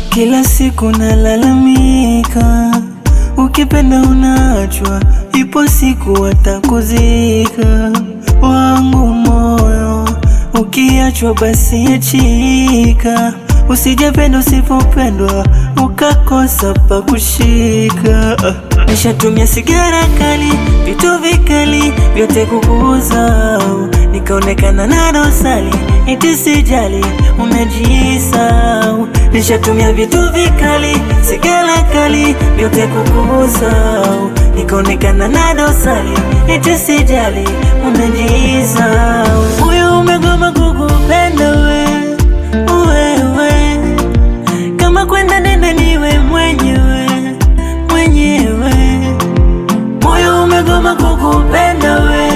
Kila siku nalalamika, ukipenda unaachwa, ipo siku watakuzika. Wangu moyo, ukiachwa basi achika, usijapenda usipopendwa, ukakosa pa kushika. Nishatumia sigara kali, vitu vikali, vyote kukuuza, nikaonekana na dosari, eti sijali, unajisahau. Nishatumia vitu vikali, sigara kali, vyote kukuuza, nikaonekana na dosari, eti sijali, unajisahau. Moyo umegoma kukupenda wewe, kama kwenda nenda niwe mwenyewe. Moyo umegoma kukupenda wewe,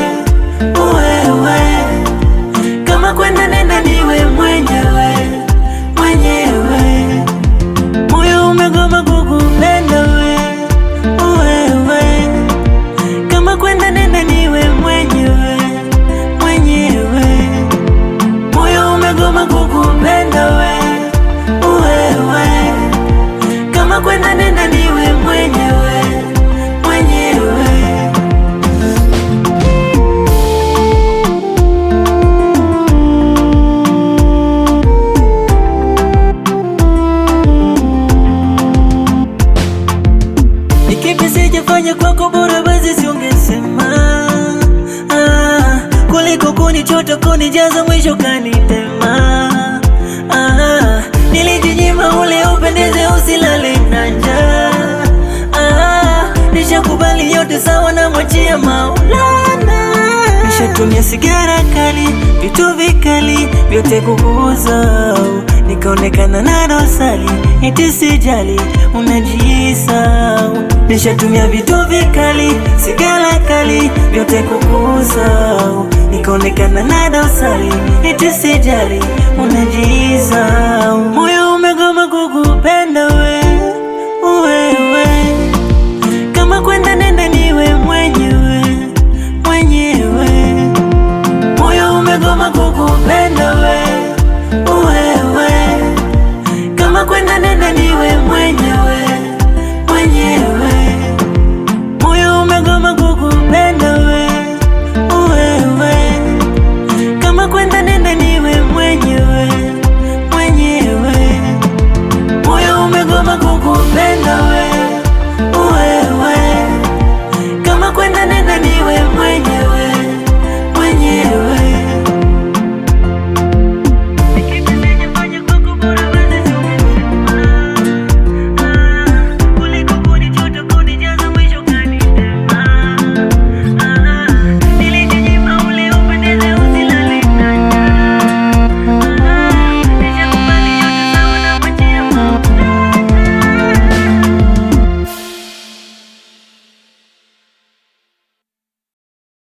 kama kwenda nenda niwe mwenyewe. Moyo umegoma kukupenda wewe, kama kwenda nenda niwe mwenyewe. Moyo umegoma kukupenda wewe, kama kwenda nenda niwe mwenyewe. Nikipi sijafanya kwako, bora basi siungesema, kuliko kunichota kunijaza mwisho kanitema. Nilijinyima ule upendeze usilale na njaa. Nishakubali yote sawa na mwachia Maulana. Nishatumia sigara kali, vitu vikali, vyote kukuuza, nikaonekana na dosari, eti sijali, unajisahau. Nishatumia vitu vikali, sigara kali, vyote kukuuza, nikaonekana na dosari, eti sijali, unajisahau. Moyo